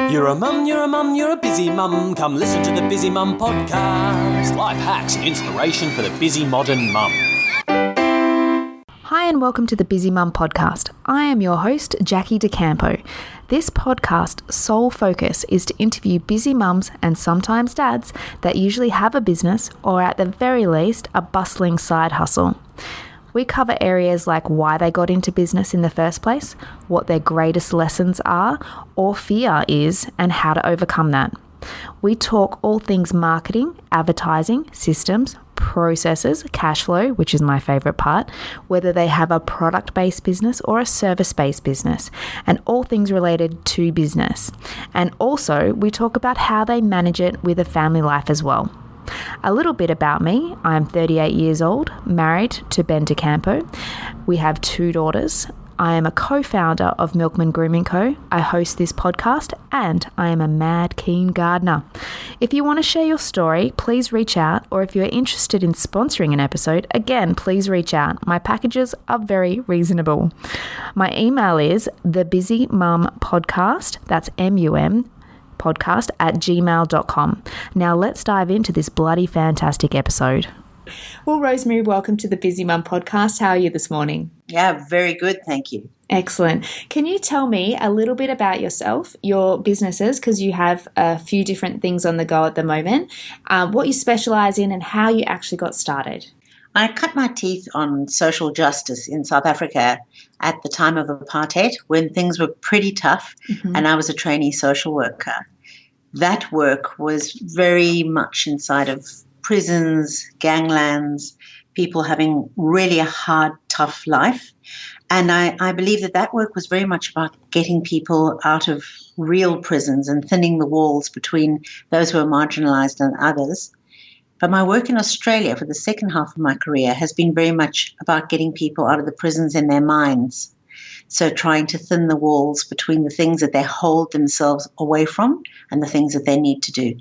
You're a mum, you're a mum, you're a busy mum. Come listen to the Busy Mum podcast. Life hacks and inspiration for the busy modern mum. Hi and welcome to the Busy Mum podcast. I am your host, Jackie DeCampo. This podcast's sole focus is to interview busy mums and sometimes dads that usually have a business or at the very least a bustling side hustle. We cover areas like why they got into business in the first place, what their greatest lessons are or fear is, and how to overcome that. We talk all things marketing, advertising, systems, processes, cash flow, which is my favorite part, whether they have a product-based business or a service-based business, and all things related to business. And also, we talk about how they manage it with a family life as well. A little bit about me. I'm 38 years old, married to Ben DeCampo. We have 2 daughters. I am a co-founder of Milkman Grooming Co. I host this podcast and I am a mad keen gardener. If you want to share your story, please reach out, or if you're interested in sponsoring an episode, again, please reach out. My packages are very reasonable. My email is thebusymumpodcast, that's M-U-M, podcast @gmail.com. Now let's dive into this bloody fantastic episode. Well, Rosemary, welcome to the Busy Mum podcast. How are you this morning? Yeah, very good. Thank you. Excellent. Can you tell me a little bit about yourself, your businesses, because you have a few different things on the go at the moment, what you specialize in and how you actually got started? I cut my teeth on social justice in South Africa at the time of apartheid when things were pretty tough, and I was a trainee social worker. That work was very much inside of prisons, ganglands, people having really a hard, tough life. And I believe that work was very much about getting people out of real prisons and thinning the walls between those who are marginalized and others. But my work in Australia for the second half of my career has been very much about getting people out of the prisons in their minds. So trying to thin the walls between the things that they hold themselves away from and the things that they need to do.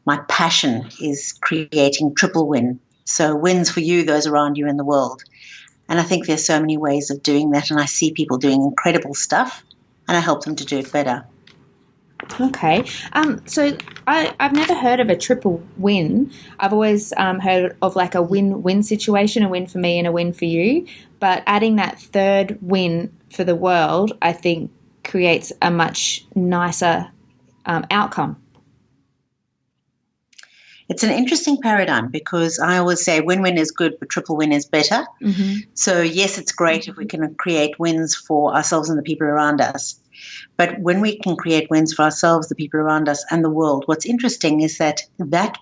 My passion is creating triple win. So wins for you, those around you in the world. And I think there's so many ways of doing that. And I see people doing incredible stuff and I help them to do it better. Okay. So I've never heard of a triple win. I've always heard of like a win-win situation, a win for me and a win for you. But adding that third win for the world, I think, creates a much nicer outcome. It's an interesting paradigm because I always say win-win is good, but triple win is better. So yes, it's great if we can create wins for ourselves and the people around us. But when we can create wins for ourselves, the people around us, and the world, what's interesting is that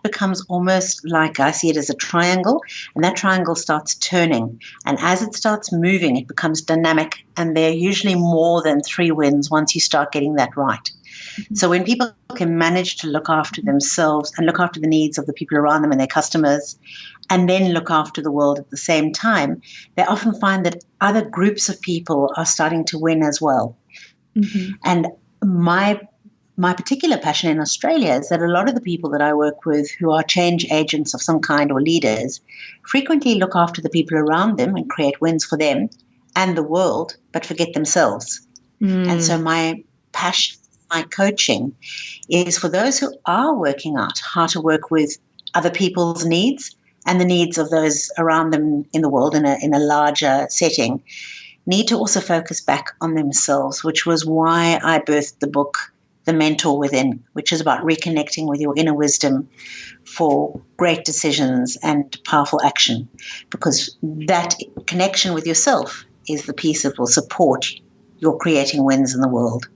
becomes almost like, I see it as a triangle, and that triangle starts turning. And as it starts moving, it becomes dynamic, and there are usually more than 3 wins once you start getting that right. So when people can manage to look after themselves and look after the needs of the people around them and their customers, and then look after the world at the same time, they often find that other groups of people are starting to win as well. And my particular passion in Australia is that a lot of the people that I work with who are change agents of some kind or leaders frequently look after the people around them and create wins for them and the world, but forget themselves. And so my passion, my coaching is for those who are working out how to work with other people's needs and the needs of those around them in the world in a larger setting, need to also focus back on themselves, which was why I birthed the book, The Mentor Within, which is about reconnecting with your inner wisdom for great decisions and powerful action, because that connection with yourself is the piece that will support your creating wins in the world.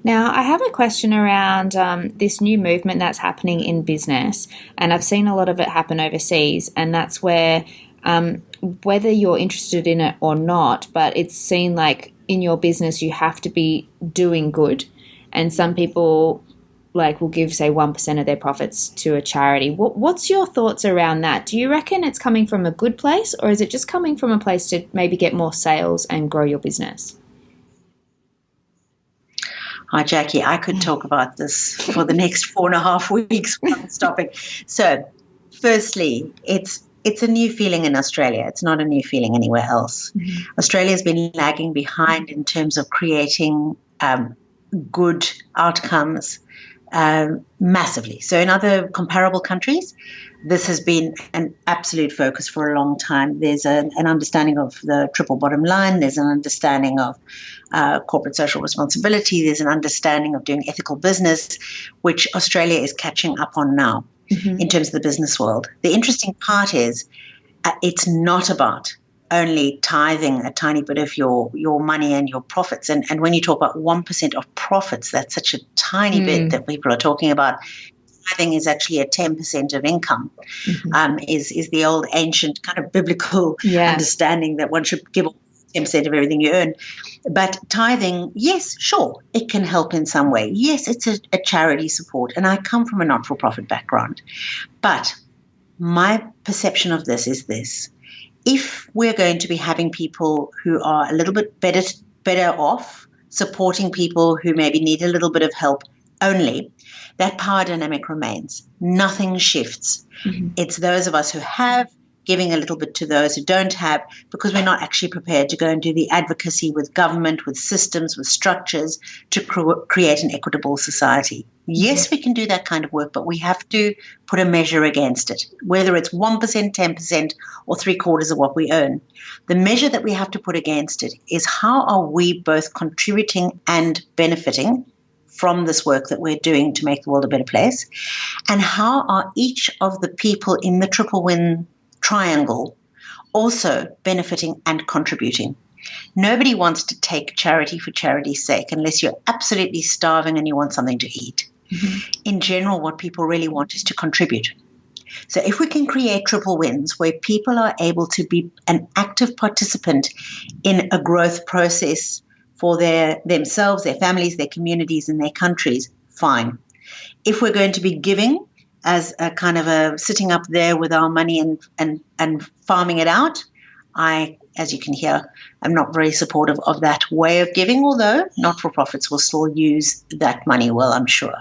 Now, I have a question around this new movement that's happening in business, and I've seen a lot of it happen overseas, and that's where whether you're interested in it or not, but it's seen like in your business you have to be doing good, and some people will give, say, 1% of their profits to a charity. What's your thoughts around that? Do you reckon it's coming from a good place, or is it just coming from a place to maybe get more sales and grow your business? Hi, Jackie. I could talk about this for the next 4.5 weeks without stopping. So, firstly, it's a new feeling in Australia. It's not a new feeling anywhere else. Australia's been lagging behind in terms of creating good outcomes massively. So in other comparable countries, this has been an absolute focus for a long time. There's an understanding of the triple bottom line. There's an understanding of corporate social responsibility. There's an understanding of doing ethical business, which Australia is catching up on now in terms of the business world. The interesting part is it's not about only tithing a tiny bit of your money and your profits. And when you talk about 1% of profits, that's such a tiny bit that people are talking about. Tithing is actually a 10% of income, is the old ancient kind of biblical understanding that one should give 10% of everything you earn. But tithing, yes, sure, it can help in some way. Yes, it's a charity support. And I come from a not-for-profit background. But my perception of this is this. If we're going to be having people who are a little bit better off, supporting people who maybe need a little bit of help only, that power dynamic remains. Nothing shifts. It's those of us who have, giving a little bit to those who don't have, because we're not actually prepared to go and do the advocacy with government, with systems, with structures to create an equitable society. Yes, we can do that kind of work, but we have to put a measure against it, whether it's 1%, 10%, or 3/4 of what we earn. The measure that we have to put against it is how are we both contributing and benefiting from this work that we're doing to make the world a better place, and how are each of the people in the triple win triangle also benefiting and contributing. Nobody wants to take charity for charity's sake unless you're absolutely starving and you want something to eat. In general, what people really want is to contribute. So if we can create triple wins where people are able to be an active participant in a growth process for themselves, their families, their communities, and their countries, fine. If we're going to be giving as a kind of a sitting up there with our money and farming it out, I, as you can hear, am not very supportive of that way of giving, although not-for-profits will still use that money well, I'm sure.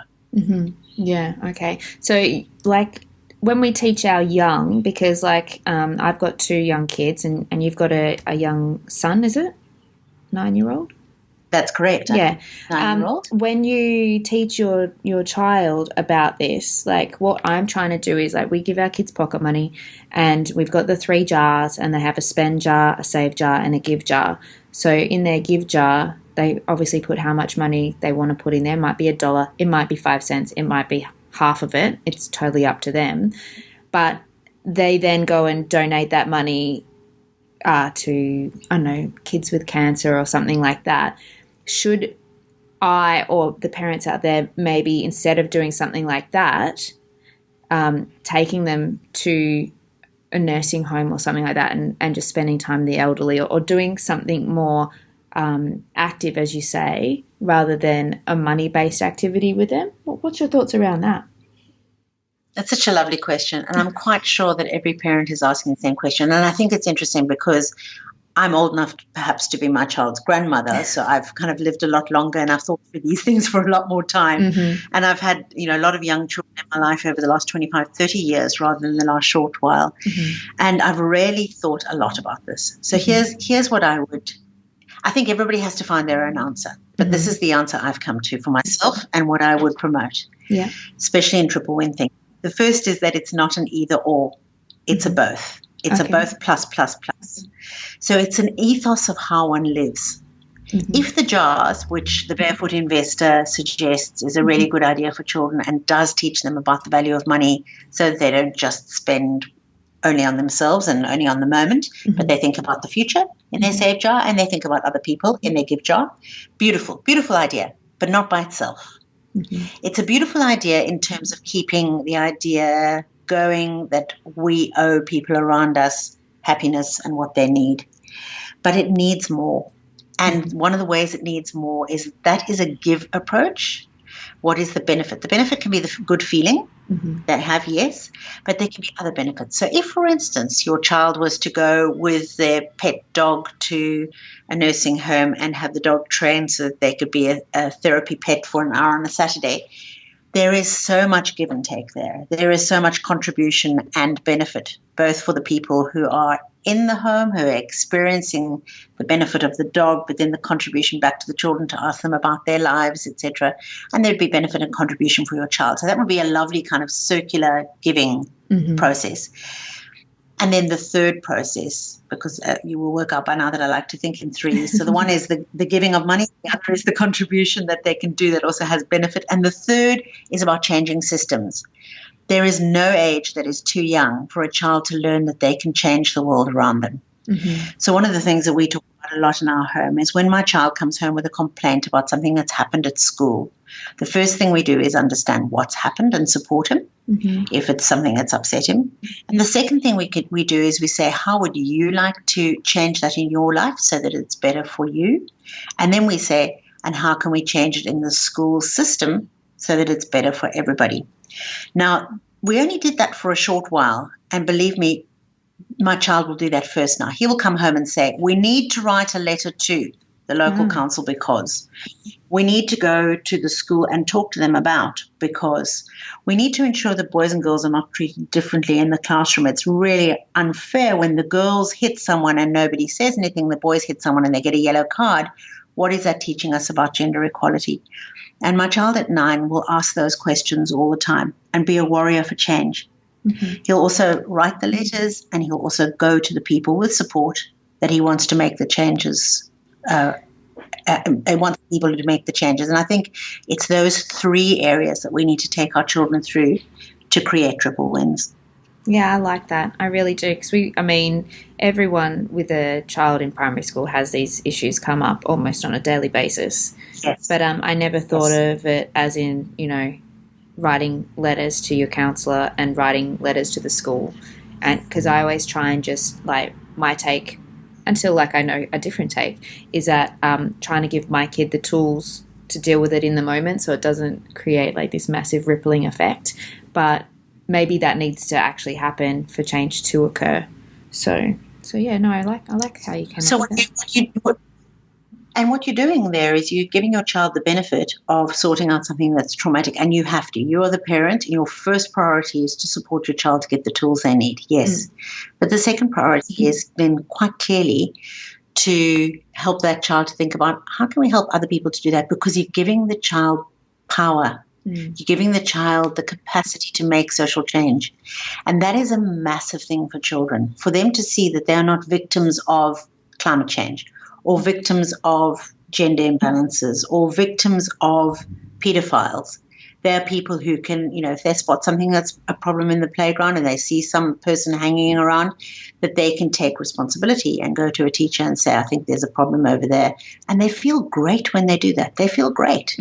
Yeah, okay. So, like, when we teach our young, because, like, I've got 2 young kids and you've got a young son, is it? 9-year-old? That's correct. Yeah. 9-year-old. When you teach your child about this, like what I'm trying to do is like we give our kids pocket money and we've got the 3 jars and they have a spend jar, a save jar and a give jar. So in their give jar, they obviously put how much money they want to put in there. It might be $1, it might be 5 cents, it might be half of it. It's totally up to them. But they then go and donate that money to, I don't know, kids with cancer or something like that. Should I or the parents out there maybe instead of doing something like that, taking them to a nursing home or something like that and just spending time with the elderly or doing something more active, as you say, rather than a money-based activity with them? What's your thoughts around that? That's such a lovely question, and I'm quite sure that every parent is asking the same question. And I think it's interesting because I'm old enough perhaps to be my child's grandmother, so I've kind of lived a lot longer and I've thought through these things for a lot more time. And I've had, a lot of young children in my life over the last 25, 30 years rather than the last short while. And I've really thought a lot about this. So here's what I think everybody has to find their own answer, but this is the answer I've come to for myself and what I would promote, especially in triple win thinking. The first is that it's not an either or, it's a both. It's a both plus. So it's an ethos of how one lives. If the jars, which the Barefoot Investor suggests is a really good idea for children and does teach them about the value of money so that they don't just spend only on themselves and only on the moment, but they think about the future in their save jar and they think about other people in their give jar. Beautiful, beautiful idea, but not by itself. It's a beautiful idea in terms of keeping the idea going that we owe people around us happiness and what they need. But it needs more. And one of the ways it needs more is that is a give approach. What is the benefit? The benefit can be the good feeling they have, yes, but there can be other benefits. So if, for instance, your child was to go with their pet dog to a nursing home and have the dog trained so that they could be a therapy pet for an hour on a Saturday, there is so much give and take there. There is so much contribution and benefit, both for the people who are in the home who are experiencing the benefit of the dog, but then the contribution back to the children to ask them about their lives, etc. And there'd be benefit and contribution for your child. So that would be a lovely kind of circular giving process. And then the third process, because you will work out by now that I like to think in threes. So the one is the giving of money. The other is the contribution that they can do that also has benefit. And the third is about changing systems. There is no age that is too young for a child to learn that they can change the world around them. So one of the things that we talk about a lot in our home is when my child comes home with a complaint about something that's happened at school, the first thing we do is understand what's happened and support him if it's something that's upset him. And the second thing we do is we say, how would you like to change that in your life so that it's better for you? And then we say, and how can we change it in the school system so that it's better for everybody? Now, we only did that for a short while, and believe me, my child will do that first now. He will come home and say, we need to write a letter to the local council because we need to go to the school and talk to them about, because we need to ensure that boys and girls are not treated differently in the classroom. It's really unfair when the girls hit someone and nobody says anything, the boys hit someone and they get a yellow card. What is that teaching us about gender equality? And my child at 9 will ask those questions all the time and be a warrior for change. He'll also write the letters, and he'll also go to the people with support that he wants to make the changes. He wants people to make the changes. And I think it's those 3 areas that we need to take our children through to create triple wins. Yeah, I like that. I really do. Because everyone with a child in primary school has these issues come up almost on a daily basis. Yes. But I never thought of it as in, writing letters to your counsellor and writing letters to the school. And because I always try and just, my take, until, I know a different take, is that trying to give my kid the tools to deal with it in the moment so it doesn't create, this massive rippling effect. But maybe that needs to actually happen for change to occur. So yeah, no, I like how you came up with that. And what you're doing there is you're giving your child the benefit of sorting out something that's traumatic, and you have to. You are the parent, and your first priority is to support your child to get the tools they need, yes. But the second priority is then quite clearly to help that child to think about how can we help other people to do that, because you're giving the child power. You're giving the child the capacity to make social change. And that is a massive thing for children, for them to see that they are not victims of climate change or victims of gender imbalances or victims of pedophiles. There are people who can, if they spot something that's a problem in the playground and they see some person hanging around, that they can take responsibility and go to a teacher and say, I think there's a problem over there. And they feel great when they do that. They feel great.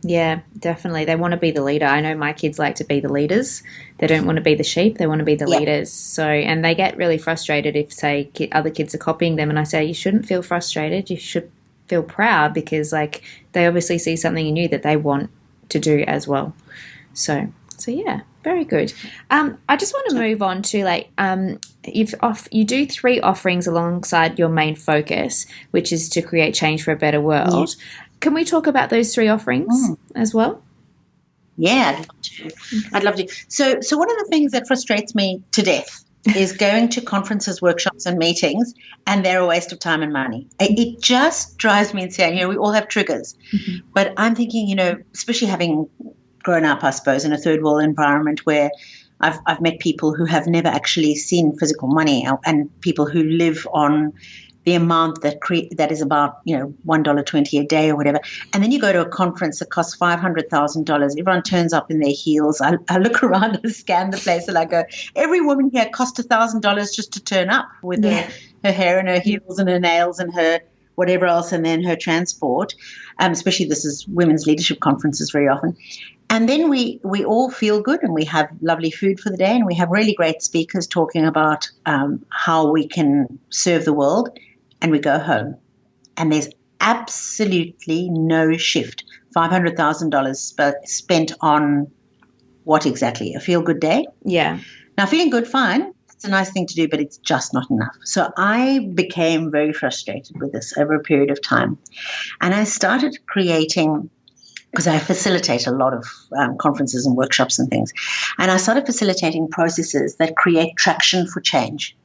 Yeah, definitely. They want to be the leader. I know my kids like to be the leaders. They don't want to be the sheep. They want to be the leaders. So, and they get really frustrated if, say, other kids are copying them. And I say, you shouldn't feel frustrated. You should feel proud because, they obviously see something in you that they want to do as well. So yeah, very good. I just want to move on to you do 3 offerings alongside your main focus, which is to create change for a better world. Yeah. Can we talk about those 3 offerings as well? Yeah, I'd love to. I'd love to. So one of the things that frustrates me to death is going to conferences, workshops, and meetings, and they're a waste of time and money. It just drives me insane. We all have triggers. But I'm thinking, especially having grown up, I suppose, in a third world environment where I've met people who have never actually seen physical money, and people who live on the amount that is about, $1.20 a day or whatever. And then you go to a conference that costs $500,000. Everyone turns up in their heels. I look around and scan the place and I go, every woman here cost $1,000 just to turn up with her hair and her heels and her nails and her whatever else, and then her transport. Especially this is women's leadership conferences very often. And then we all feel good, and we have lovely food for the day, and we have really great speakers talking about how we can serve the world. And we go home, and there's absolutely no shift. $500,000 spent on what exactly? A feel-good day? Yeah. Now, feeling good, fine. It's a nice thing to do, but it's just not enough. So I became very frustrated with this over a period of time. And I started creating because I facilitate a lot of conferences and workshops and things. And I started facilitating processes that create traction for change.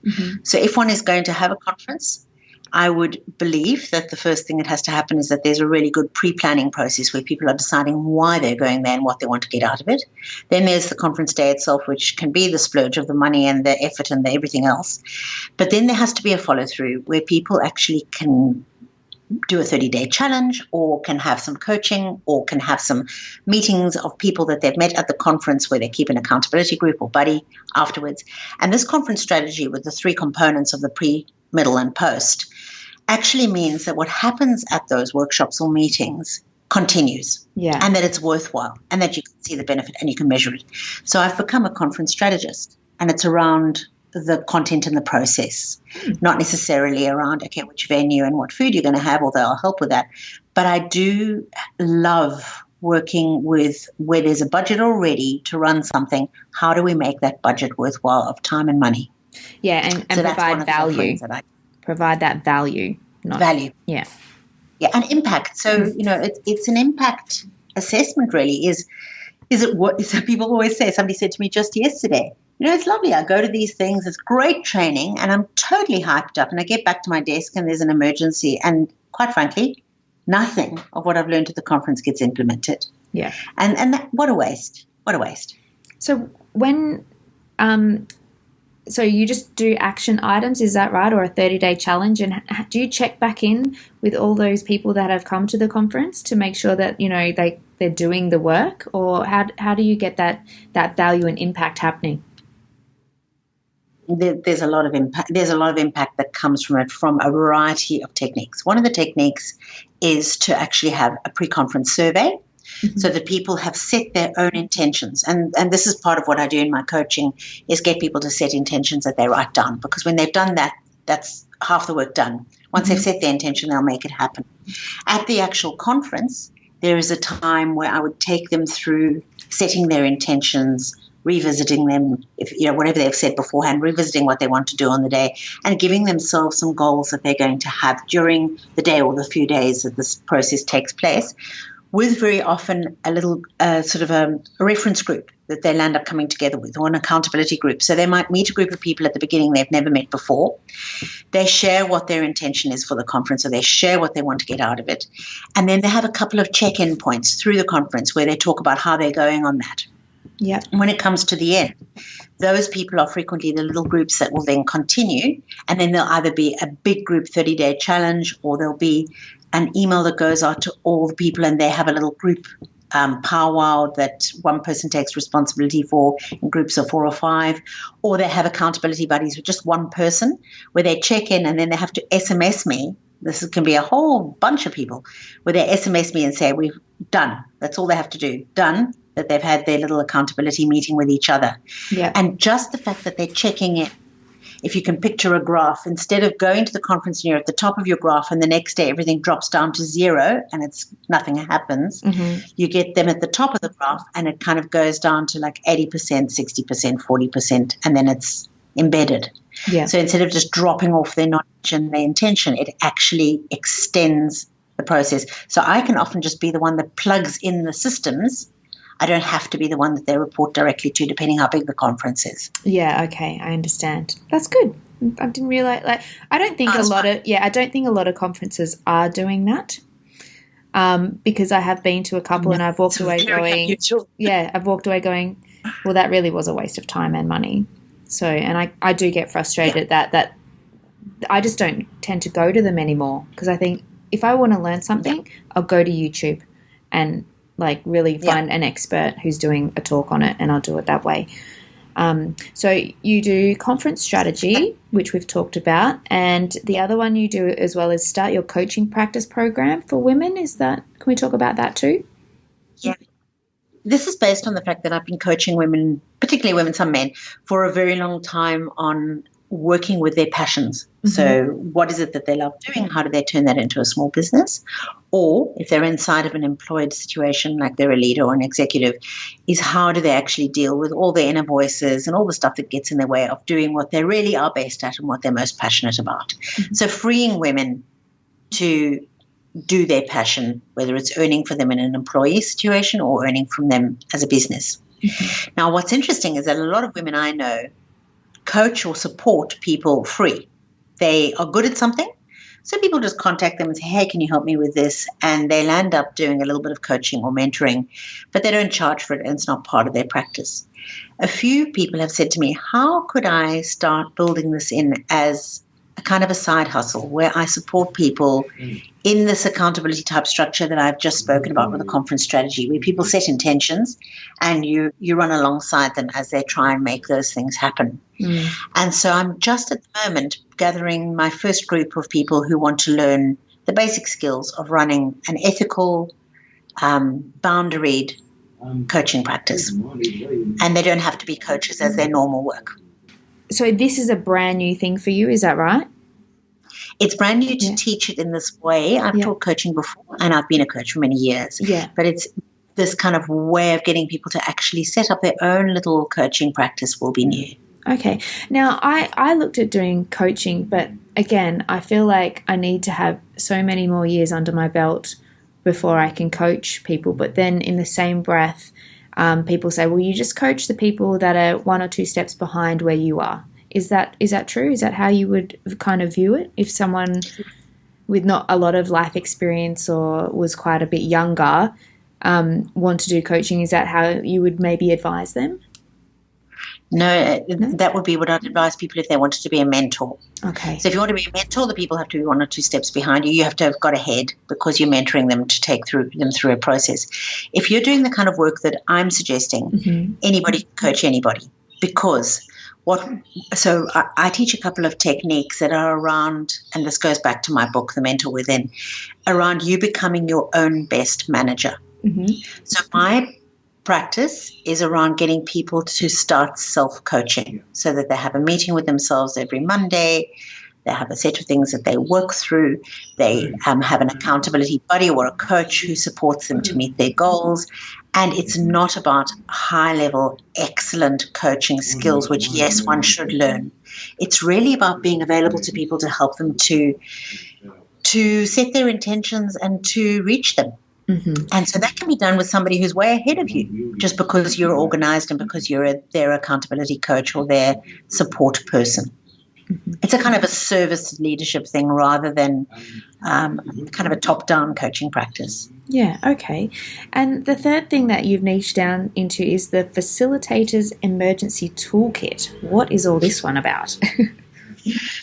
So if one is going to have a conference, I would believe that the first thing that has to happen is that there's a really good pre-planning process where people are deciding why they're going there and what they want to get out of it. Then there's the conference day itself, which can be the splurge of the money and the effort and the everything else. But then there has to be a follow-through where people actually can do a 30-day challenge, or can have some coaching, or can have some meetings of people that they've met at the conference where they keep an accountability group or buddy afterwards. And this conference strategy with the 3 components of the pre, middle, and post actually means that what happens at those workshops or meetings continues, and that it's worthwhile, and that you can see the benefit and you can measure it. So I've become a conference strategist, and it's around the content and the process, not necessarily around, okay, which venue and what food you're going to have, although I'll help with that. But I do love working with where there's a budget already to run something. How do we make that budget worthwhile of time and money? Yeah, and so provide value. Provide that value. Value. Yeah. Yeah, and impact. So, it's an impact assessment really. Is it what people always say? Somebody said to me just yesterday, it's lovely. I go to these things. It's great training and I'm totally hyped up, and I get back to my desk and there's an emergency, and quite frankly, nothing of what I've learned at the conference gets implemented. Yeah. And that, what a waste. What a waste. So when so you just do action items, is that right? Or a 30-day challenge? And do you check back in with all those people that have come to the conference to make sure that, they're doing the work? Or how do you get that value and impact happening? There's a lot of impact. There's a lot of impact that comes from it from a variety of techniques. One of the techniques is to actually have a pre-conference survey, so that people have set their own intentions. And this is part of what I do in my coaching, is get people to set intentions that they write down, because when they've done that, that's half the work done. Once they've set their intention, they'll make it happen. At the actual conference, there is a time where I would take them through setting their intentions, revisiting them, whatever they've said beforehand, revisiting what they want to do on the day, and giving themselves some goals that they're going to have during the day or the few days that this process takes place, with very often a little sort of a reference group that they'll end up coming together with, or an accountability group. So they might meet a group of people at the beginning they've never met before. They share what their intention is for the conference, or they share what they want to get out of it. And then they have a couple of check-in points through the conference where they talk about how they're going on that. Yeah. When it comes to the end, those people are frequently the little groups that will then continue, and then there'll either be a big group 30-day challenge, or there'll be an email that goes out to all the people, and they have a little group powwow that one person takes responsibility for in groups of 4 or 5, or they have accountability buddies with just one person where they check in, and then they have to SMS me. This can be a whole bunch of people where they SMS me and say, we've done. That's all they have to do. Done. That they've had their little accountability meeting with each other. Yeah. And just the fact that they're checking in, if you can picture a graph, instead of going to the conference and you're at the top of your graph and the next day everything drops down to 0 and nothing happens, you get them at the top of the graph and it kind of goes down to like 80%, 60%, 40%, and then it's embedded. Yeah. So instead of just dropping off their knowledge and their intention, it actually extends the process. So I can often just be the one that plugs in the systems. I don't have to be the one that they report directly to, depending how big the conference is. Yeah, okay, I understand. That's good. I didn't realize. I don't think a lot of conferences are doing that. Because I have been to a couple and I've walked away going, well, that really was a waste of time and money. So, and I do get frustrated that I just don't tend to go to them anymore, because I think if I want to learn something, I'll go to YouTube and really find an expert who's doing a talk on it, and I'll do it that way. So you do conference strategy, which we've talked about, and the other one you do as well is start your coaching practice program for women. Can we talk about that too? Yeah. This is based on the fact that I've been coaching women, particularly women, some men, for a very long time on working with their passions. So what is it that they love doing? How do they turn that into a small business? Or if they're inside of an employed situation, like they're a leader or an executive, is how do they actually deal with all their inner voices and all the stuff that gets in their way of doing what they really are best at and what they're most passionate about. So freeing women to do their passion, whether it's earning for them in an employee situation or earning from them as a business. Mm-hmm. Now, what's interesting is that a lot of women I know coach or support people free. They are good at something, so people just contact them and say, hey, can you help me with this? And they'll end up doing a little bit of coaching or mentoring, but they don't charge for it, and it's not part of their practice. A few people have said to me, how could I start building this in as a kind of a side hustle where I support people in this accountability type structure that I've just spoken about with the conference strategy, where people set intentions and you run alongside them as they try and make those things happen. Mm. And so I'm just at the moment gathering my first group of people who want to learn the basic skills of running an ethical, boundaried coaching practice. And they don't have to be coaches as their normal work. So this is a brand new thing for you, is that right? It's brand new to teach it in this way. I've taught coaching before, and I've been a coach for many years. Yeah. But it's this kind of way of getting people to actually set up their own little coaching practice will be new. Okay. Now, I looked at doing coaching, but again, I feel like I need to have so many more years under my belt before I can coach people. But then in the same breath, people say, well, you just coach the people that are 1 or 2 steps behind where you are. Is that true? Is that how you would kind of view it? If someone with not a lot of life experience or was quite a bit younger want to do coaching, is that how you would maybe advise them? No, that would be what I'd advise people if they wanted to be a mentor. Okay. So if you want to be a mentor, the people have to be 1 or 2 steps behind you. You have to have got ahead because you're mentoring them to take them through a process. If you're doing the kind of work that I'm suggesting, anybody can coach anybody, because I teach a couple of techniques that are around, and this goes back to my book, The Mentor Within, around you becoming your own best manager. Mm-hmm. So my practice is around getting people to start self-coaching so that they have a meeting with themselves every Monday. They have a set of things that they work through. They have an accountability buddy or a coach who supports them to meet their goals. And it's not about high-level, excellent coaching skills, which, yes, one should learn. It's really about being available to people to help them to set their intentions and to reach them. Mm-hmm. And so that can be done with somebody who's way ahead of you, just because you're organized and because you're their accountability coach or their support person. Mm-hmm. It's a kind of a service leadership thing rather than kind of a top-down coaching practice. Yeah, okay. And the third thing that you've niched down into is the Facilitator's Emergency Toolkit. What is all this one about?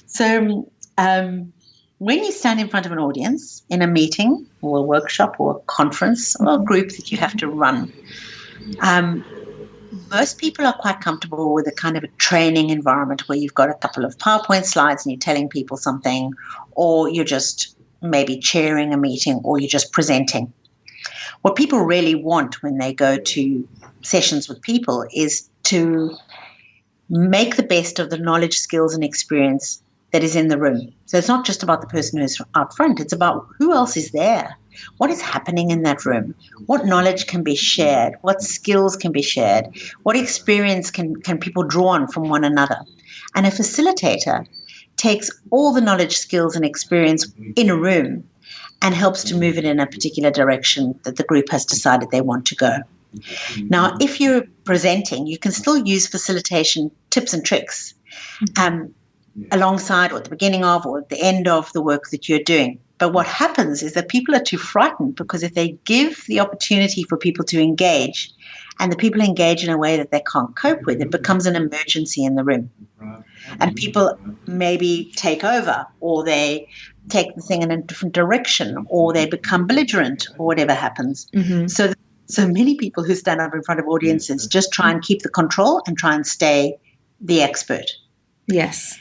So when you stand in front of an audience in a meeting or a workshop or a conference or a group that you have to run, most people are quite comfortable with a kind of a training environment where you've got a couple of PowerPoint slides and you're telling people something, or you're just maybe chairing a meeting, or you're just presenting. What people really want when they go to sessions with people is to make the best of the knowledge, skills, and experience that is in the room. So it's not just about the person who's out front. It's about who else is there. What is happening in that room? What knowledge can be shared? What skills can be shared? What experience can people draw on from one another? And a facilitator takes all the knowledge, skills, and experience in a room and helps to move it in a particular direction that the group has decided they want to go. Now, if you're presenting, you can still use facilitation tips and tricks alongside or at the beginning of or at the end of the work that you're doing. But what happens is that people are too frightened, because if they give the opportunity for people to engage and the people engage in a way that they can't cope with, it becomes an emergency in the room. And people maybe take over, or they take the thing in a different direction, or they become belligerent, or whatever happens. Mm-hmm. So many people who stand up in front of audiences just try and keep the control and try and stay the expert. Yes.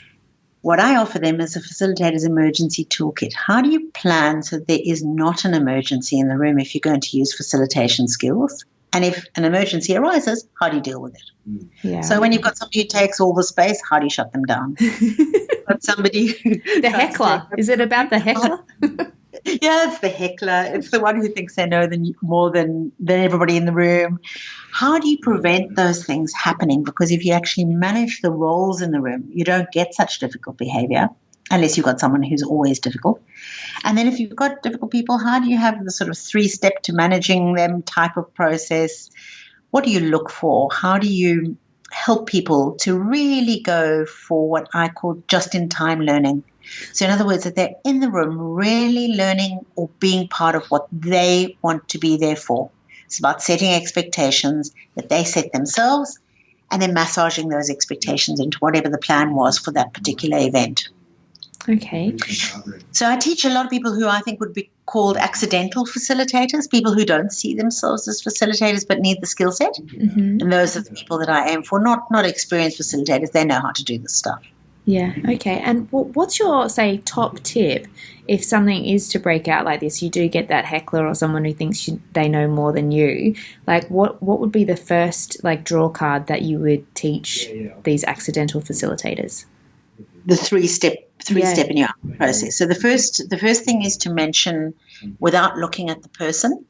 What I offer them is a facilitator's emergency toolkit. How do you plan so there is not an emergency in the room if you're going to use facilitation skills? And if an emergency arises, how do you deal with it? Yeah. So when you've got somebody who takes all the space, how do you shut them down? Got somebody the heckler. Is it about the heckler? Yeah, it's the heckler. It's the one who thinks they know more than everybody in the room. How do you prevent those things happening? Because if you actually manage the roles in the room, you don't get such difficult behavior, unless you've got someone who's always difficult. And then if you've got difficult people, how do you have the sort of 3-step to managing them type of process? What do you look for? How do you help people to really go for what I call just-in-time learning? So in other words, that they're in the room really learning or being part of what they want to be there for. It's about setting expectations that they set themselves and then massaging those expectations into whatever the plan was for that particular event. Okay. So I teach a lot of people who I think would be called accidental facilitators, people who don't see themselves as facilitators but need the skill set. Mm-hmm. And those are the people that I aim for, not experienced facilitators. They know how to do this stuff. Yeah, okay. And what's your, say, top tip if something is to break out like this? You do get that heckler or someone who thinks they know more than you. Like, what would be the first, like, draw card that you would teach these accidental facilitators? The three-step in your process. So the first thing is to mention, without looking at the person,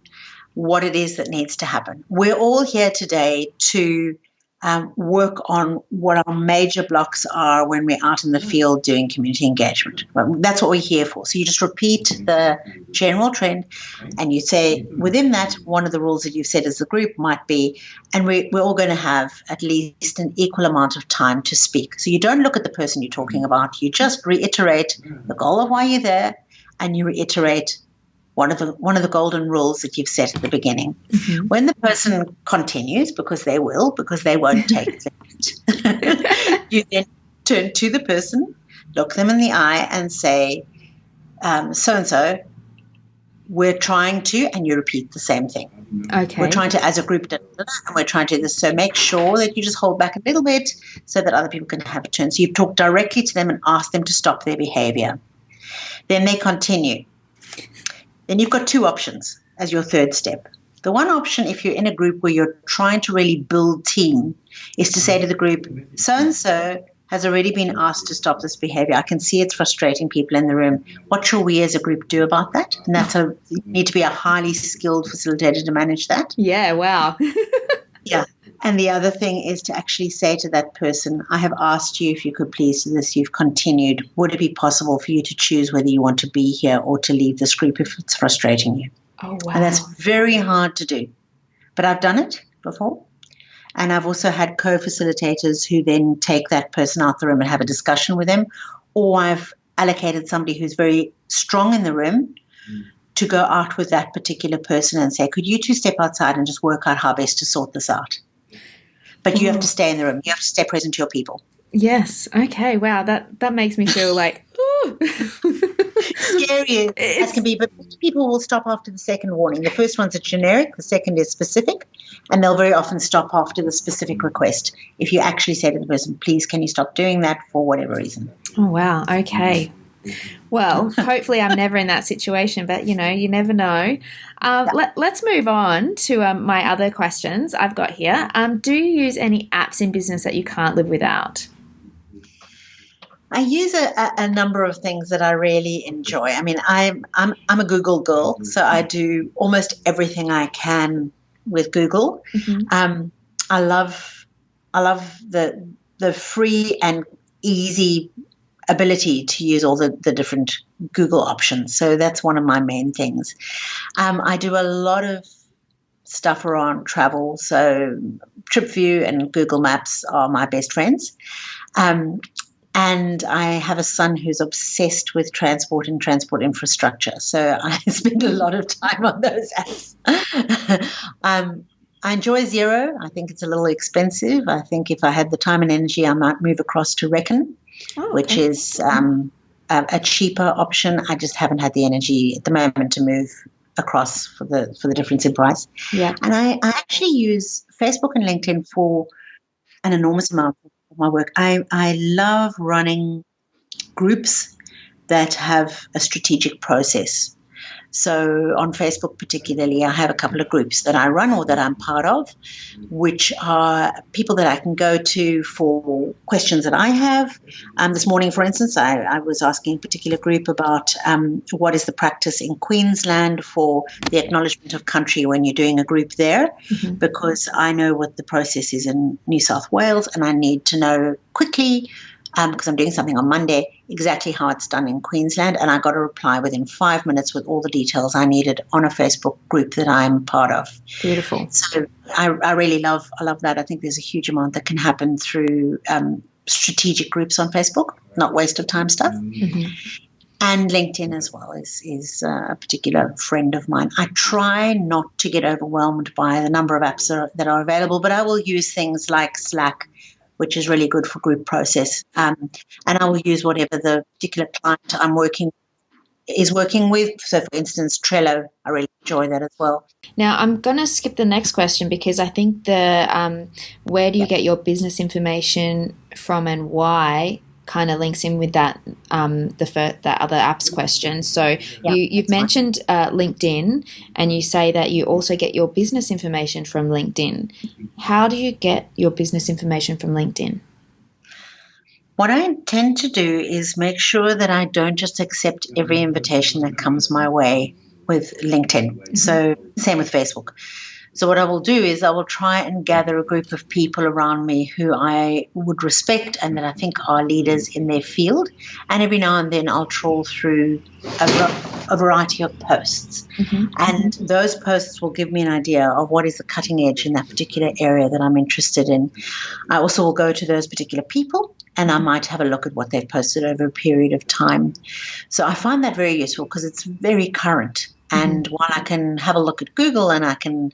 what it is that needs to happen. We're all here today to work on what our major blocks are when we're out in the field doing community engagement. Well, that's what we're here for. So you just repeat the general trend and you say within that, one of the rules that you've set as a group might be, and we're all going to have at least an equal amount of time to speak. So you don't look at the person you're talking about. You just reiterate the goal of why you're there, and you reiterate one of the golden rules that you've set at the beginning. Mm-hmm. When the person continues, because they won't take it, you then turn to the person, look them in the eye and say, so-and-so, we're trying to, and you repeat the same thing. Okay. We're trying to, as a group, and we're trying to do this. So make sure that you just hold back a little bit so that other people can have a turn. So you talk directly to them and ask them to stop their behavior. Then they continue. Then you've got 2 options as your third step. The one option, if you're in a group where you're trying to really build team, is to say to the group, so-and-so has already been asked to stop this behavior. I can see it's frustrating people in the room. What shall we as a group do about that? And you need to be a highly skilled facilitator to manage that. Yeah, wow. Yeah. And the other thing is to actually say to that person, I have asked you if you could please do this. You've continued. Would it be possible for you to choose whether you want to be here or to leave this group if it's frustrating you? Oh, wow. And that's very hard to do. But I've done it before. And I've also had co-facilitators who then take that person out the room and have a discussion with them. Or I've allocated somebody who's very strong in the room to go out with that particular person and say, could you 2 step outside and just work out how best to sort this out? But you have to stay in the room. You have to stay present to your people. Yes. Okay. Wow. That makes me feel like, ooh. Scary as can be, but people will stop after the second warning. The first one's a generic, the second is specific, and they'll very often stop after the specific request. If you actually say to the person, please, can you stop doing that for whatever reason? Oh, wow. Okay. Well, hopefully I'm never in that situation, but, you never know. Let's move on to my other questions I've got here. Do you use any apps in business that you can't live without? I use a number of things that I really enjoy. I mean, I'm a Google girl, so I do almost everything I can with Google. Mm-hmm. I love the free and easy ability to use all the different Google options. So that's one of my main things. I do a lot of stuff around travel. So TripView and Google Maps are my best friends. And I have a son who's obsessed with transport and transport infrastructure. So I spend a lot of time on those apps. I enjoy Xero. I think it's a little expensive. I think if I had the time and energy, I might move across to Reckon, which is a cheaper option. I just haven't had the energy at the moment to move across for the difference in price. Yeah. And I actually use Facebook and LinkedIn for an enormous amount of my work. I love running groups that have a strategic process. So on Facebook particularly, I have a couple of groups that I run or that I'm part of, which are people that I can go to for questions that I have. This morning, for instance, I was asking a particular group about what is the practice in Queensland for the acknowledgement of country when you're doing a group there, because I know what the process is in New South Wales and I need to know quickly because I'm doing something on Monday, exactly how it's done in Queensland. And I got a reply within 5 minutes with all the details I needed on a Facebook group that I'm part of. Beautiful. So I really love that. I think there's a huge amount that can happen through strategic groups on Facebook, not waste of time stuff. Mm-hmm. And LinkedIn as well is a particular friend of mine. I try not to get overwhelmed by the number of apps that are available, but I will use things like Slack, which is really good for group process. And I will use whatever the particular client I'm working with. So, for instance, Trello, I really enjoy that as well. Now, I'm going to skip the next question because I think the where do you get your business information from and why kind of links in with that that other apps question. So you've mentioned LinkedIn, and you say that you also get your business information from LinkedIn. How do you get your business information from LinkedIn? What I intend to do is make sure that I don't just accept every invitation that comes my way with LinkedIn. Mm-hmm. So same with Facebook. So what I will do is I will try and gather a group of people around me who I would respect and that I think are leaders in their field. And every now and then I'll trawl through a variety of posts. Mm-hmm. And those posts will give me an idea of what is the cutting edge in that particular area that I'm interested in. I also will go to those particular people and I might have a look at what they've posted over a period of time. So I find that very useful because it's very current. And while I can have a look at Google and I can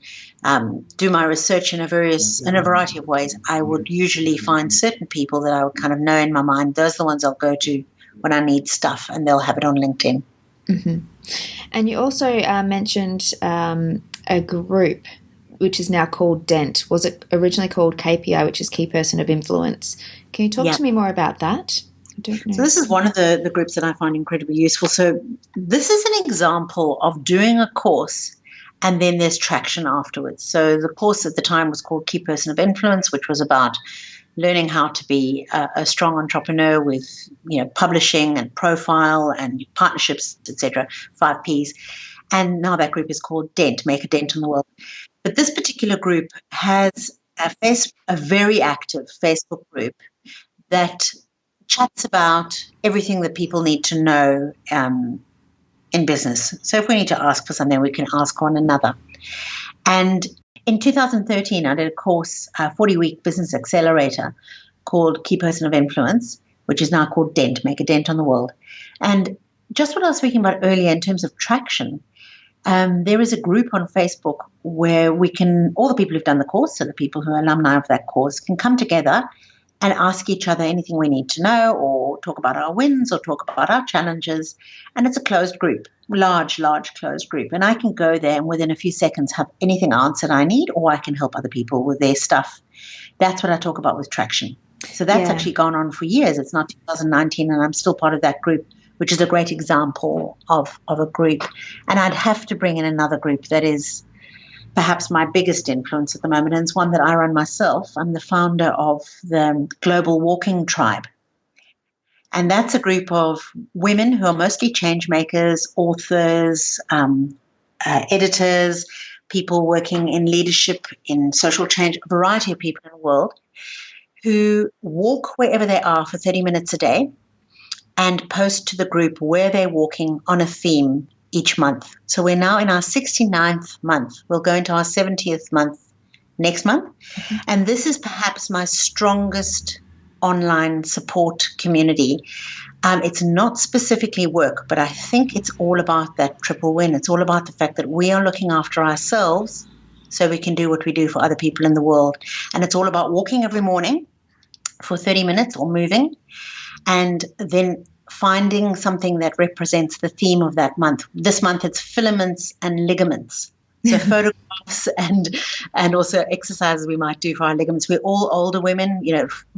do my research in a variety of ways, I would usually find certain people that I would kind of know in my mind. Those are the ones I'll go to when I need stuff, and they'll have it on LinkedIn. Mm-hmm. And you also mentioned a group which is now called DENT. Was it originally called KPI, which is Key Person of Influence? Can you talk to me more about that? So this is one of the groups that I find incredibly useful. So this is an example of doing a course and then there's traction afterwards. So the course at the time was called Key Person of Influence, which was about learning how to be a strong entrepreneur with, publishing and profile and partnerships, etc., 5 Ps. And now that group is called DENT, Make a Dent in the World. But this particular group has a very active Facebook group that chats about everything that people need to know in business. So if we need to ask for something, we can ask one another. And in 2013, I did a course, a 40-week business accelerator called Key Person of Influence, which is now called DENT, Make a Dent on the World. And just what I was speaking about earlier in terms of traction, there is a group on Facebook where all the people who've done the course, so the people who are alumni of that course, can come together and ask each other anything we need to know or talk about our wins or talk about our challenges. And it's a closed group, large closed group. And I can go there and within a few seconds have anything answered I need, or I can help other people with their stuff. That's what I talk about with traction. So that's actually gone on for years. It's not 2019 and I'm still part of that group, which is a great example of a group. And I'd have to bring in another group that is perhaps my biggest influence at the moment, and it's one that I run myself. I'm the founder of the Global Walking Tribe. And that's a group of women who are mostly change makers, authors, editors, people working in leadership, in social change, a variety of people in the world who walk wherever they are for 30 minutes a day and post to the group where they're walking on a theme each month. So we're now in our 69th month. We'll go into our 70th month next month. Mm-hmm. And this is perhaps my strongest online support community. It's not specifically work, but I think it's all about that triple win. It's all about the fact that we are looking after ourselves so we can do what we do for other people in the world. And it's all about walking every morning for 30 minutes or moving, and then finding something that represents the theme of that month. This month it's filaments and ligaments. So photographs and also exercises we might do for our ligaments. We're all older women,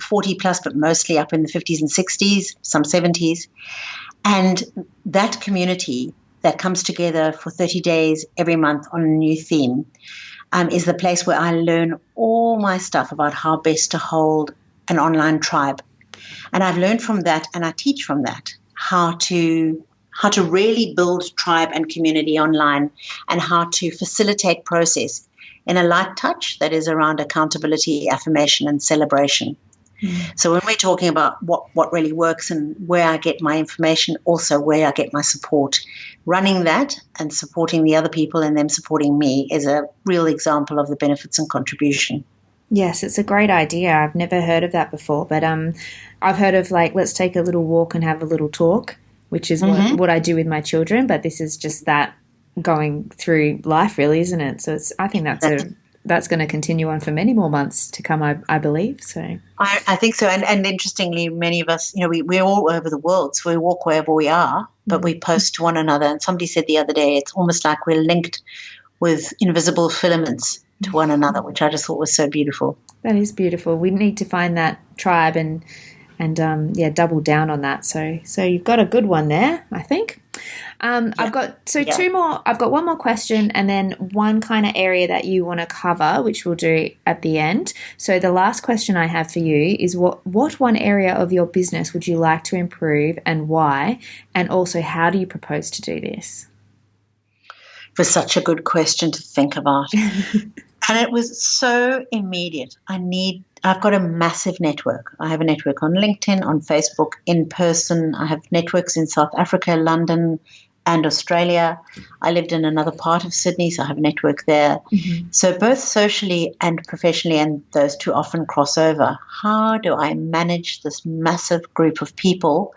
40 plus, but mostly up in the 50s and 60s, some 70s. And that community that comes together for 30 days every month on a new theme is the place where I learn all my stuff about how best to hold an online tribe. And I've learned from that, and I teach from that, how to really build tribe and community online, and how to facilitate process in a light touch that is around accountability, affirmation, and celebration. So when we're talking about what really works and where I get my information, also where I get my support, running that and supporting the other people and them supporting me is a real example of the benefits and contribution. Yes, it's a great idea. I've never heard of that before, but I've heard of let's take a little walk and have a little talk, which is what I do with my children. But this is just that going through life, really, isn't it? So I think that's going to continue on for many more months to come, I believe. So I think so. And interestingly, many of us, we're all over the world, so we walk wherever we are, but we post to one another. And somebody said the other day, it's almost like we're linked with invisible filaments to one another, which I just thought was so beautiful. That is beautiful. We need to find that tribe and double down on that. So you've got a good one there, I think. I've got two more. I've got one more question, and then one kind of area that you want to cover, which we'll do at the end. So the last question I have for you is what one area of your business would you like to improve, and why? And also, how do you propose to do this? It was such a good question to think about. And it was so immediate. I've got a massive network. I have a network on LinkedIn, on Facebook, in person. I have networks in South Africa, London, and Australia. I lived in another part of Sydney, so I have a network there. Mm-hmm. So both socially and professionally, and those two often cross over. How do I manage this massive group of people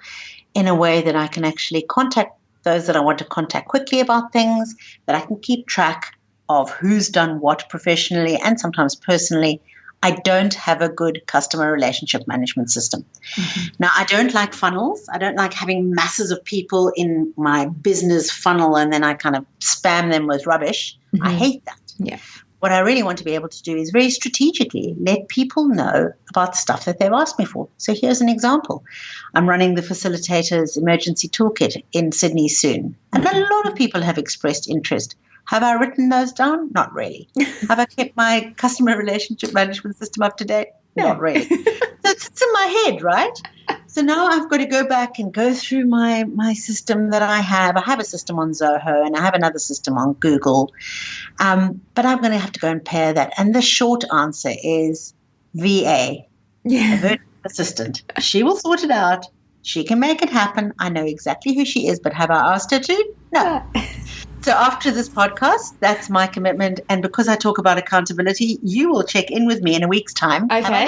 in a way that I can actually contact those that I want to contact quickly about things, that I can keep track of who's done what professionally and sometimes personally? I don't have a good customer relationship management system. Mm-hmm. Now, I don't like funnels. I don't like having masses of people in my business funnel and then I kind of spam them with rubbish. Mm-hmm. I hate that. Yeah. What I really want to be able to do is very strategically let people know about the stuff that they've asked me for. So here's an example. I'm running the Facilitators Emergency Toolkit in Sydney soon. And a lot of people have expressed interest. Have I written those down? Not really. Have I kept my customer relationship management system up to date? No. Not really. So it sits in my head, right? So now I've got to go back and go through my system that I have. I have a system on Zoho and I have another system on Google. But I'm going to have to go and pair that. And the short answer is VA, a virtual assistant. She will sort it out. She can make it happen. I know exactly who she is, but have I asked her to? No. So after this podcast, that's my commitment. And because I talk about accountability, you will check in with me in a week's time. Okay.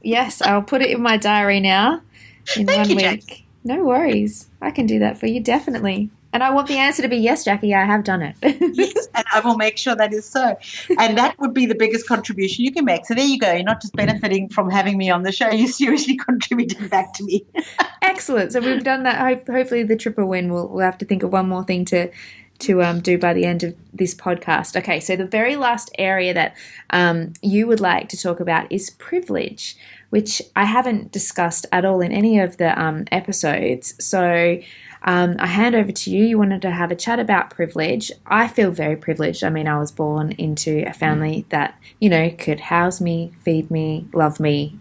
Yes, I'll put it in my diary now in Thank 1 you, week. Jackie. No worries. I can do that for you, definitely. And I want the answer to be yes, Jackie, I have done it. Yes, and I will make sure that is so. And that would be the biggest contribution you can make. So there you go. You're not just benefiting from having me on the show. You're seriously contributing back to me. Excellent. So we've done that. Hopefully the triple win. We'll have to think of one more thing to do by the end of this podcast. Okay, so the very last area that you would like to talk about is privilege, which I haven't discussed at all in any of the episodes. So I hand over to you. You wanted to have a chat about privilege. I feel very privileged. I mean, I was born into a family that, could house me, feed me, love me,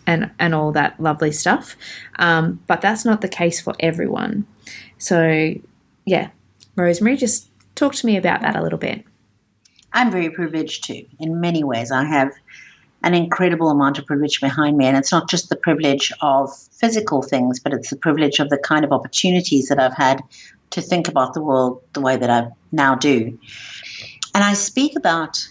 and all that lovely stuff. But that's not the case for everyone. So, yeah. Rosemary, just talk to me about that a little bit. I'm very privileged too. In many ways, I have an incredible amount of privilege behind me. And it's not just the privilege of physical things, but it's the privilege of the kind of opportunities that I've had to think about the world the way that I now do. And I speak about,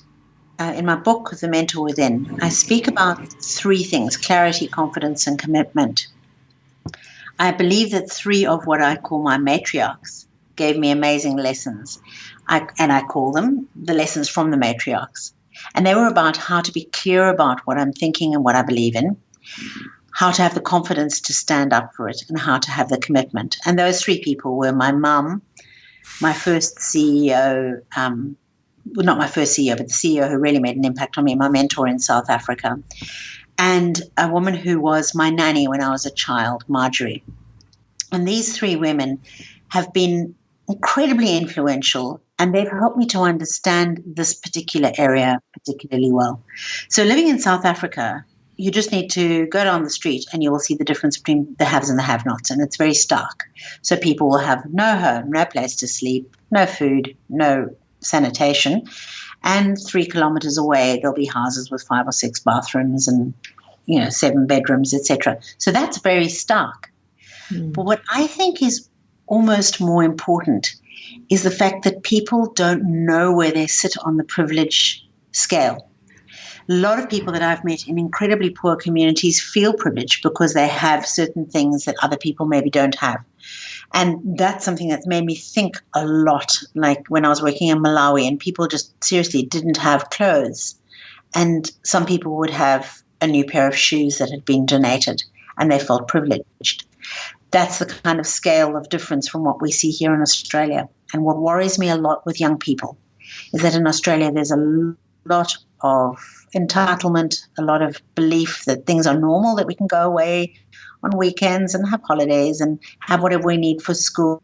in my book, The Mentor Within, I speak about three things: clarity, confidence, and commitment. I believe that three of what I call my matriarchs gave me amazing lessons. I call them the lessons from the matriarchs. And they were about how to be clear about what I'm thinking and what I believe in, how to have the confidence to stand up for it, and how to have the commitment. And those three people were my mum, my first CEO, not my first CEO, but the CEO who really made an impact on me, my mentor in South Africa, and a woman who was my nanny when I was a child, Marjorie. And these three women have been incredibly influential, and they've helped me to understand this particular area particularly well. So living in South Africa, you just need to go down the street and you will see the difference between the haves and the have-nots, and it's very stark. So people will have no home, no place to sleep, no food, no sanitation, and 3 kilometers away there'll be houses with 5 or 6 bathrooms and 7 bedrooms, etc. So that's very stark. But what I think is almost more important is the fact that people don't know where they sit on the privilege scale. A lot of people that I've met in incredibly poor communities feel privileged because they have certain things that other people maybe don't have. And that's something that's made me think a lot, like when I was working in Malawi and people just seriously didn't have clothes. And some people would have a new pair of shoes that had been donated and they felt privileged. That's the kind of scale of difference from what we see here in Australia. And what worries me a lot with young people is that in Australia there's a lot of entitlement, a lot of belief that things are normal, that we can go away on weekends and have holidays and have whatever we need for school,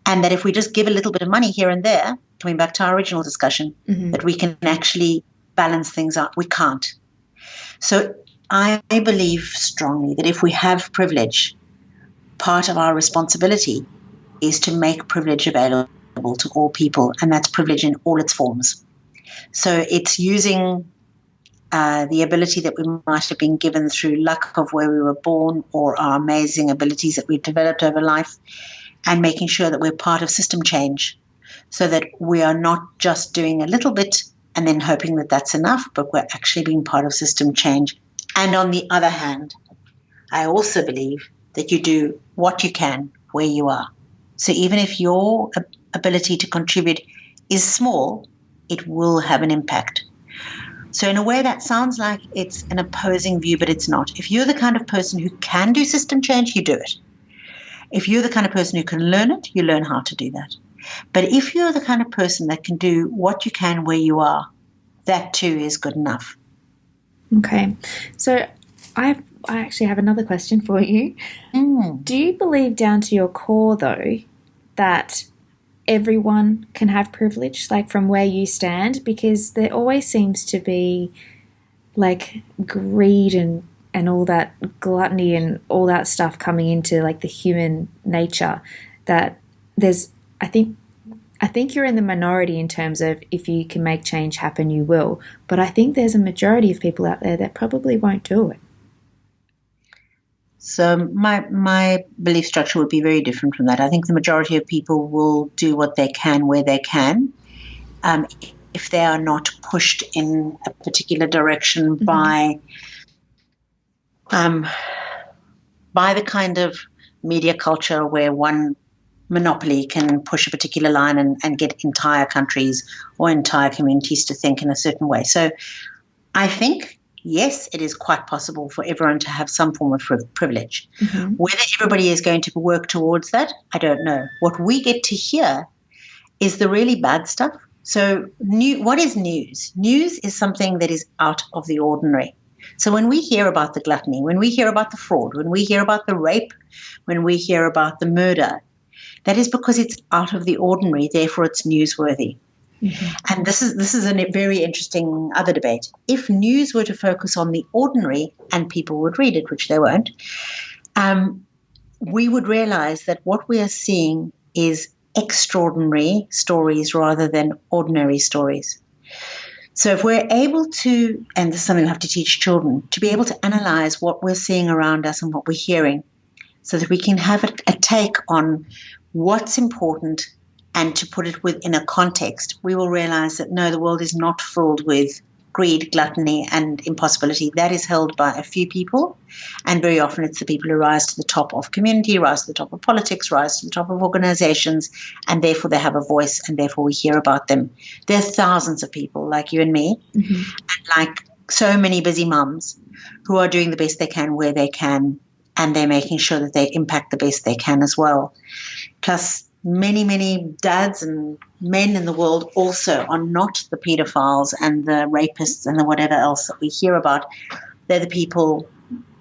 and that if we just give a little bit of money here and there, coming back to our original discussion, that we can actually balance things out. We can't. So I believe strongly that if we have privilege, part of our responsibility is to make privilege available to all people, and that's privilege in all its forms. So it's using the ability that we might have been given through luck of where we were born or our amazing abilities that we've developed over life, and making sure that we're part of system change so that we are not just doing a little bit and then hoping that that's enough, but we're actually being part of system change. And on the other hand, I also believe that you do what you can where you are. So even if your ability to contribute is small, it will have an impact. So in a way that sounds like it's an opposing view, but it's not. If you're the kind of person who can do system change, you do it. If you're the kind of person who can learn it, you learn how to do that. But if you're the kind of person that can do what you can where you are, that too is good enough. Okay. So I actually have another question for you. Do you believe down to your core, though, that everyone can have privilege, like from where you stand? Because there always seems to be like greed and all that gluttony and all that stuff coming into like the human nature, that there's, I think you're in the minority in terms of if you can make change happen, you will. But I think there's a majority of people out there that probably won't do it. So my belief structure would be very different from that. I think the majority of people will do what they can where they can, if they are not pushed in a particular direction by the kind of media culture where one monopoly can push a particular line and get entire countries or entire communities to think in a certain way. So I think, yes, it is quite possible for everyone to have some form of privilege. Whether everybody is going to work towards that, I don't know. What we get to hear is the really bad stuff. So what is news? News is something that is out of the ordinary. So when we hear about the gluttony, when we hear about the fraud, when we hear about the rape, when we hear about the murder, that is because it's out of the ordinary, therefore it's newsworthy. And this is a very interesting other debate. If news were to focus on the ordinary and people would read it, which they won't, we would realize that what we are seeing is extraordinary stories rather than ordinary stories. So if we're able to, and this is something we have to teach children, to be able to analyze what we're seeing around us and what we're hearing so that we can have a take on what's important and to put it within a context, we will realize that, no, the world is not filled with greed, gluttony, and impossibility. That is held by a few people, and very often it's the people who rise to the top of community, rise to the top of politics, rise to the top of organizations, and therefore they have a voice, and therefore we hear about them. There are thousands of people like you and me, and like so many busy mums who are doing the best they can where they can, and they're making sure that they impact the best they can as well. Plus, many, many dads and men in the world also are not the pedophiles and the rapists and the whatever else that we hear about. They're the people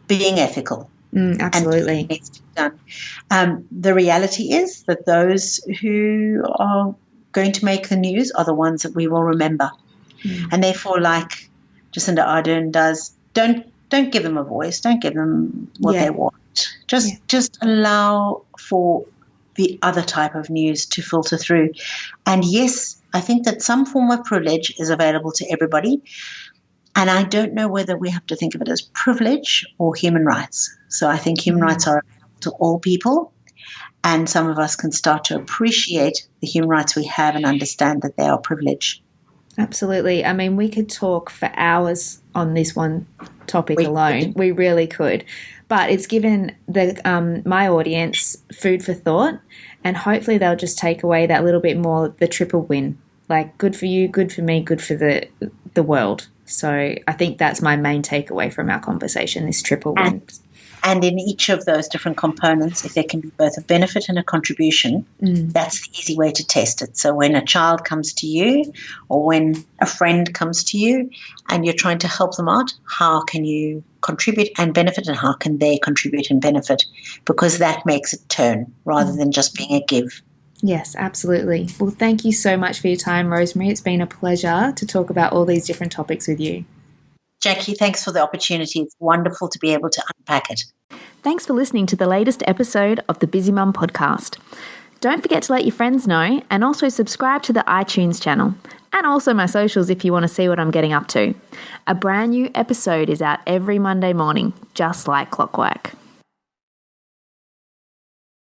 being ethical. Absolutely. And needs to be done. The reality is that those who are going to make the news are the ones that we will remember. And therefore, like Jacinda Ardern does, don't give them a voice. Don't give them what they want. Just allow for the other type of news to filter through. And yes, I think that some form of privilege is available to everybody. And I don't know whether we have to think of it as privilege or human rights. So I think human rights are available to all people, and some of us can start to appreciate the human rights we have and understand that they are privilege. Absolutely. I mean, we could talk for hours on this one topic alone. We really could. But it's given my audience food for thought, and hopefully they'll just take away that little bit more, the triple win. Like, good for you, good for me, good for the world. So I think that's my main takeaway from our conversation, this triple win. And in each of those different components, if there can be both a benefit and a contribution, that's the easy way to test it. So when a child comes to you or when a friend comes to you and you're trying to help them out, how can you contribute and benefit, and how can they contribute and benefit? Because that makes it turn rather than just being a give. Yes, absolutely. Well, thank you so much for your time, Rosemary. It's been a pleasure to talk about all these different topics with you. Jackie, thanks for the opportunity. It's wonderful to be able to unpack it. Thanks for listening to the latest episode of the Busy Mum podcast. Don't forget to let your friends know, and also subscribe to the iTunes channel, and also my socials if you want to see what I'm getting up to. A brand new episode is out every Monday morning, just like clockwork.